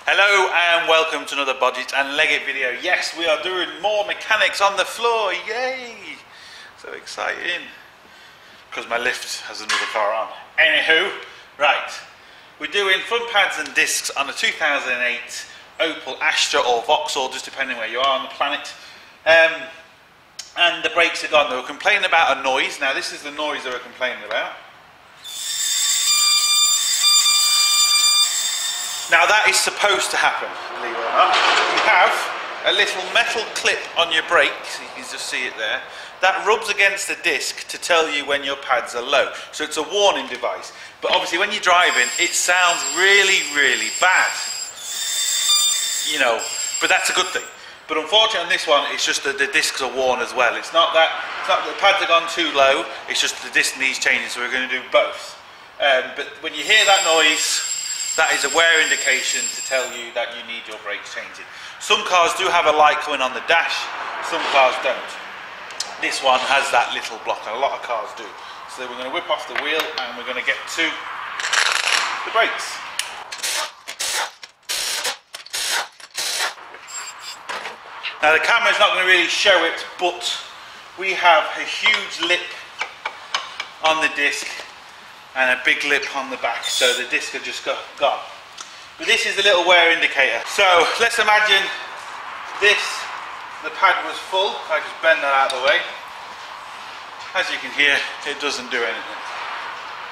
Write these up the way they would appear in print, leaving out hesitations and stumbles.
Hello and welcome to another Bodgit and Leggit video. Yes, we are doing more mechanics on the floor, yay! So exciting. Because my lift has another car on. Anywho, right. We're doing front pads and discs on a 2008 Opel Astra or Vauxhall, just depending where you are on the planet. And the brakes are gone. They were complaining about a noise. Now this is the noise they were complaining about. Now that is supposed to happen, believe it or not. You have a little metal clip on your brake, so you can just see it there, that rubs against the disc to tell you when your pads are low. So it's a warning device. But obviously when you're driving, it sounds really, really bad. You know, but that's a good thing. But unfortunately on this one, it's just that the discs are worn as well. It's not that the pads have gone too low, it's just the disc needs changing, so we're going to do both. But when you hear that noise, that is a wear indication to tell you that you need your brakes changing. Some cars do have a light coming on the dash, some cars don't. This one has that little block, and a lot of cars do. So we're going to whip off the wheel and we're going to get to the brakes. Now the camera's not going to really show it, but we have a huge lip on the disc and a big lip on the back, so the disc are just gone. But this is the little wear indicator. So let's imagine the pad was full. I just bend that out of the way. As you can hear, it doesn't do anything.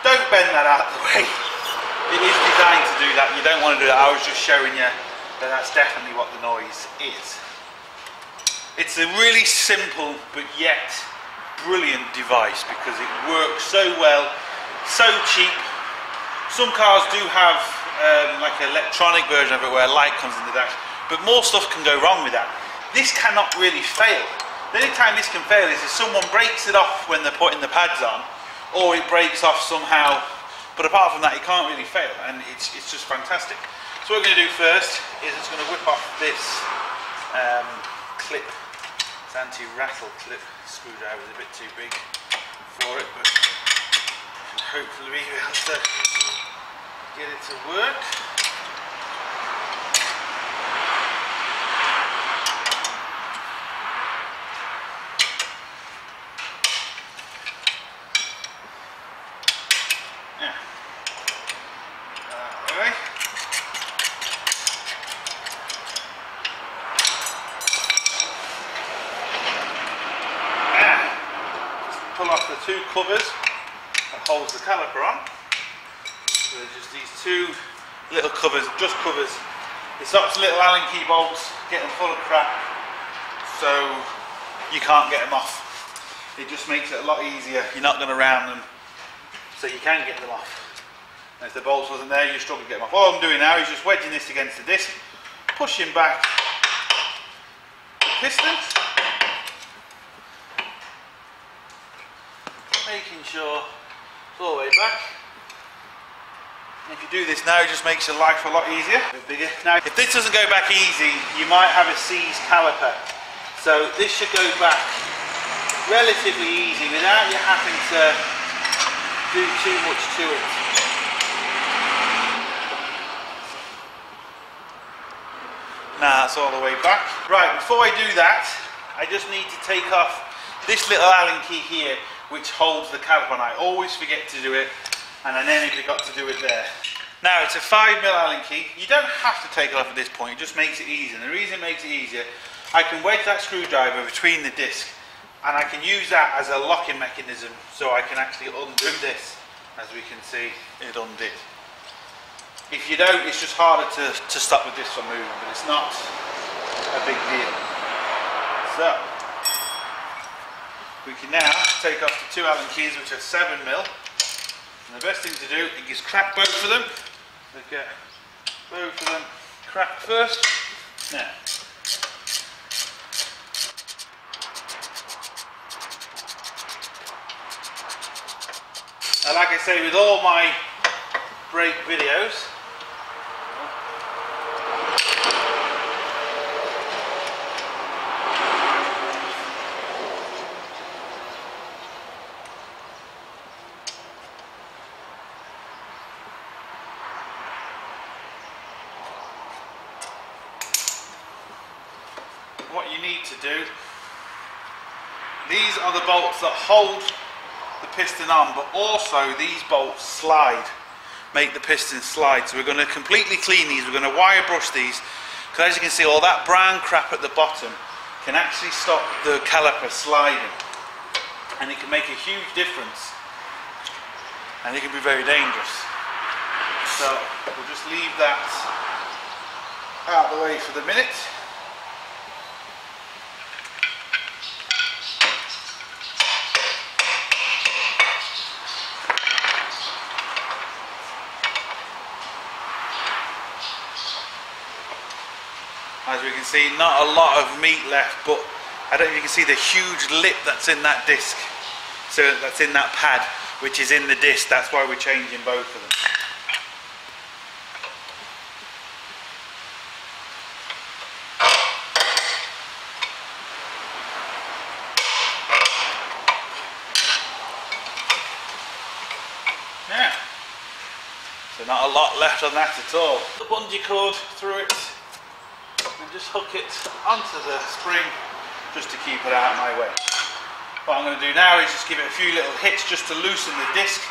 Don't bend that out of the way. It is designed to do that. You don't want to do that. I was just showing you that that's definitely what the noise is. It's a really simple but yet brilliant device because it works so well. So cheap. Some cars do have like an electronic version of it where a light comes in the dash, but more stuff can go wrong with that. This cannot really fail. The only time this can fail is if someone breaks it off when they're putting the pads on, or it breaks off somehow, but apart from that it can't really fail, and it's just fantastic. So what we're going to do first is it's going to whip off this clip. It's anti-rattle clip. Screwdriver is a bit too big for it, but hopefully we'll be able to get it to work. Yeah. That way. Just pull off the two covers that holds the caliper on. So there's just these two little covers, just covers. It stops little Allen key bolts getting full of crap, so you can't get them off. It just makes it a lot easier. You're not going to round them, so you can get them off. And if the bolts wasn't there, you struggle to get them off. All I'm doing now is just wedging this against the disc, pushing back the piston, making sure it's all the way back. If you do this now, it just makes your life a lot easier. A bit bigger. Now, if this doesn't go back easy, you might have a seized caliper. So this should go back relatively easy without you having to do too much to it. Now that's all the way back. Right, before I do that, I just need to take off this little Allen key here, which holds the caliper on. I always forget to do it, and I nearly forgot to do it there. Now it's a 5mm Allen key. You don't have to take it off at this point, it just makes it easier. And the reason it makes it easier, I can wedge that screwdriver between the disc, and I can use that as a locking mechanism, so I can actually undo this. As we can see, it undid. If you don't, it's just harder to stop the disc from moving, but it's not a big deal. So, we can now take off the two Allen keys, which are 7mm. And the best thing to do is crack both of them. So get both of them cracked first. Now, like I say with all my brake videos, what you need to do, these are the bolts that hold the piston on, but also these bolts slide, make the piston slide. So we're going to completely clean these, we're going to wire brush these, because as you can see, all that brown crap at the bottom can actually stop the caliper sliding, and it can make a huge difference, and it can be very dangerous. So we'll just leave that out of the way for the minute. As we can see, not a lot of meat left, but I don't know if you can see the huge lip that's in that disc. So that's in that pad, which is in the disc. That's why we're changing both of them. Yeah. So not a lot left on that at all. The bungee cord through it. And just hook it onto the spring just to keep it out of my way. What I'm going to do now is just give it a few little hits just to loosen the disc.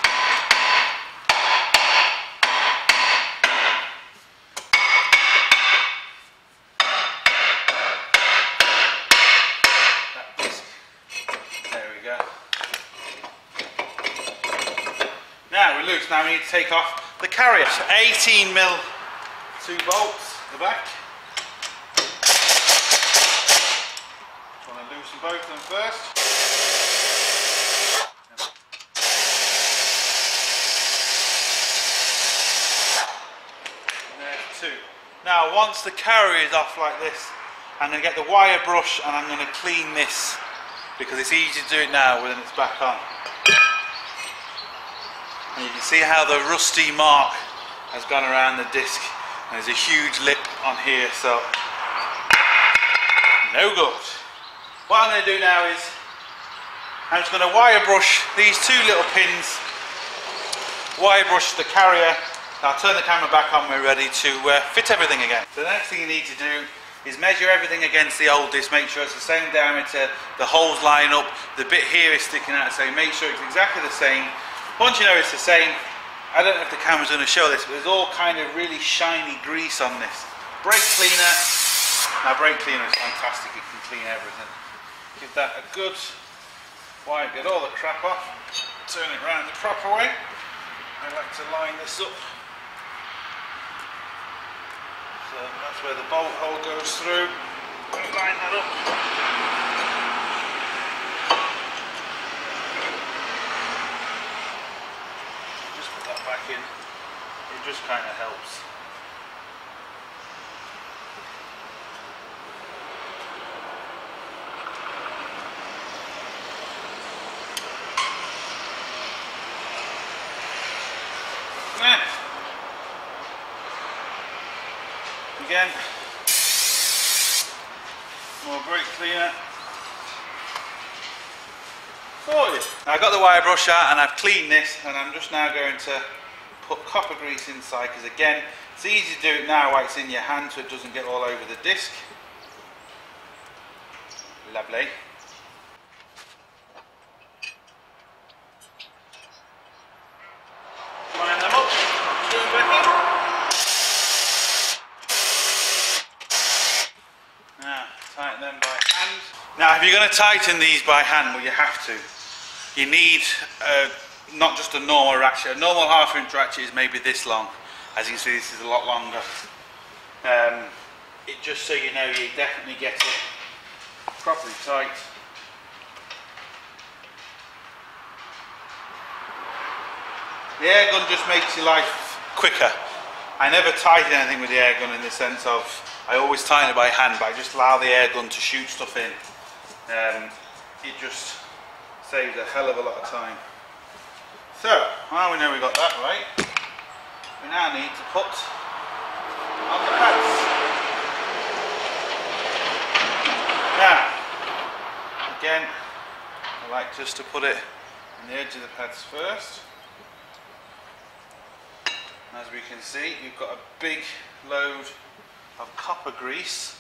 That disc. There we go. Now we're loose. Now we need to take off the carrier. 18mm 2 bolts at the back. Loosen both of them first. And there's 2. Now once the carrier is off like this, I'm going to get the wire brush and I'm going to clean this, because it's easy to do it now when it's back on. And you can see how the rusty mark has gone around the disc, and there's a huge lip on here, so no good. What I'm going to do now is I'm just going to wire brush these 2 little pins, wire brush the carrier. I'll turn the camera back on when we're ready to fit everything again. So the next thing you need to do is measure everything against the old disc, make sure it's the same diameter, the holes line up, the bit here is sticking out, so make sure it's exactly the same. Once you know it's the same, I don't know if the camera's going to show this, but there's all kind of really shiny grease on this. Brake cleaner. Now brake cleaner is fantastic, it can clean everything. Give that a good wipe, get all the crap off, turn it around the proper way. I like to line this up. So that's where the bolt hole goes through. Line that up. Just put that back in. It just kind of helps. Again, more brake cleaner for you. Now I've got the wire brush out and I've cleaned this, and I'm just now going to put copper grease inside, because again, it's easy to do it now while it's in your hand so it doesn't get all over the disc. Lovely. Line them up, screw them back in. Tighten them by hand. Now if you're going to tighten these by hand, well you have to, you need not just a normal ratchet. A normal 1/2 inch ratchet is maybe this long. As you can see, this is a lot longer. It just so you know, you definitely get it properly tight. The air gun just makes your life quicker. I never tighten anything with the air gun in the sense of, I always tighten it by hand, but I just allow the air gun to shoot stuff in. It just saves a hell of a lot of time. So, now we know we got that right, we now need to put on the pads. Now, again, I like just to put it on the edge of the pads first. As we can see, you've got a big load of copper grease.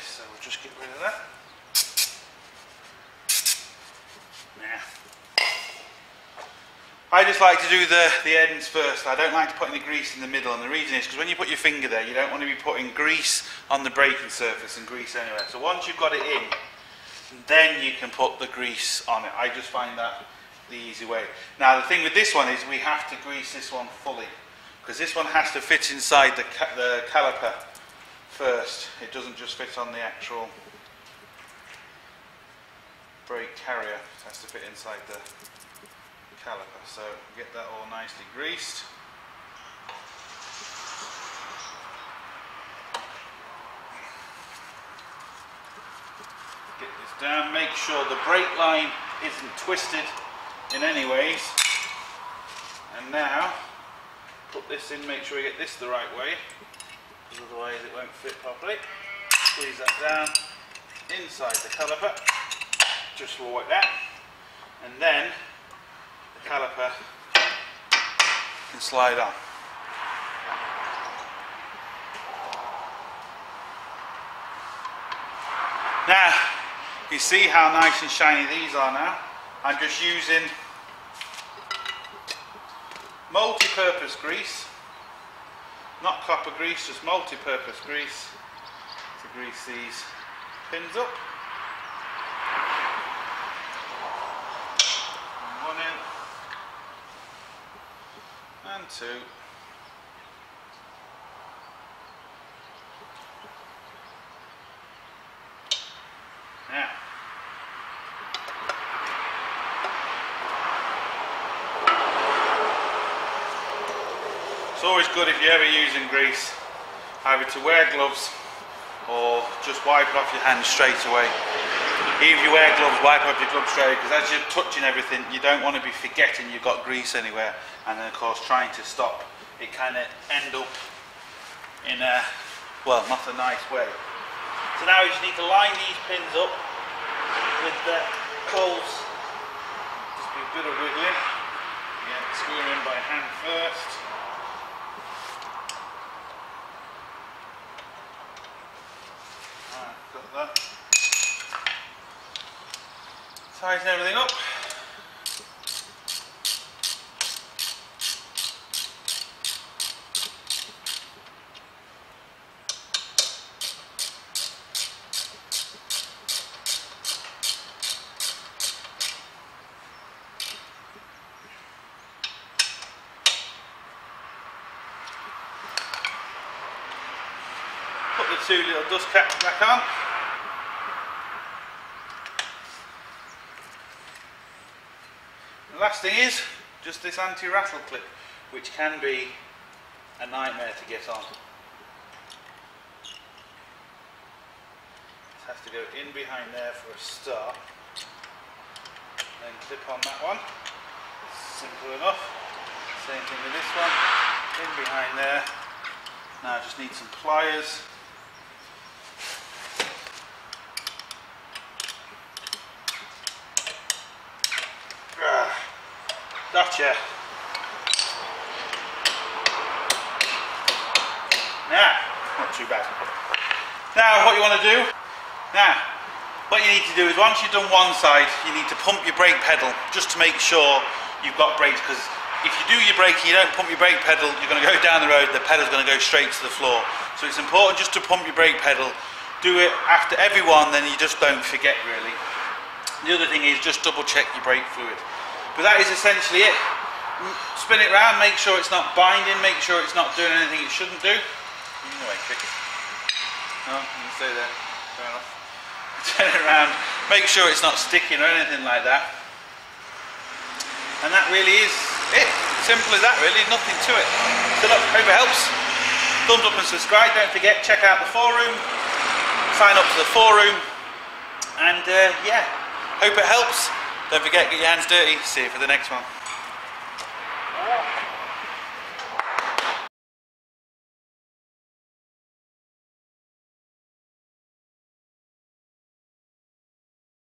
this, so we'll just get rid of that. Now, I just like to do the ends first. I don't like to put any grease in the middle, and the reason is because when you put your finger there, you don't want to be putting grease on the braking surface and grease anywhere. So once you've got it in, then you can put the grease on it. I just find that the easy way. Now the thing with this one is we have to grease this one fully, because this one has to fit inside the caliper first. It doesn't just fit on the actual brake carrier, it has to fit inside the caliper. So get that all nicely greased. Get this down, make sure the brake line isn't twisted in any ways. And now put this in, make sure you get this the right way, because otherwise it won't fit properly. Squeeze that down inside the caliper, just like that, and then the caliper can slide on. Now, you see how nice and shiny these are now. I'm just using multi-purpose grease, not copper grease, just multi-purpose grease to grease these pins up. One in and two. Now, it's always good if you're ever using grease, either to wear gloves or just wipe it off your hands straight away. Even if you wear gloves, wipe off your gloves straight away, because as you're touching everything, you don't want to be forgetting you've got grease anywhere, and then of course trying to stop, it kind of end up in a, well, not a nice way. So now you just need to line these pins up with the coals. Just be a bit of wiggling. Again, screw them in by hand first. Alright, got that. Tighten everything up. Put the two little dust caps back on. The last thing is just this anti-rattle clip, which can be a nightmare to get on. It has to go in behind there for a start, then clip on that one. Simple enough. Same thing with this one, in behind there. Now I just need some pliers. Gotcha. Now, not too bad. Now what you want to do, what you need to do is once you've done one side, you need to pump your brake pedal just to make sure you've got brakes, because if you do your braking, you don't pump your brake pedal, you're going to go down the road, the pedal's going to go straight to the floor. So it's important just to pump your brake pedal. Do it after every one, then you just don't forget really. The other thing is just double check your brake fluid. But that is essentially it. Spin it round, make sure it's not binding, make sure it's not doing anything it shouldn't do. Anyway, kick it. No, you can stay there. Fair enough. Turn it around, make sure it's not sticking or anything like that. And that really is it. Simple as that really, nothing to it. So look, hope it helps. Thumbs up and subscribe, don't forget, check out the forum, sign up to the forum, and yeah, hope it helps. Don't forget, get your hands dirty. See you for the next one.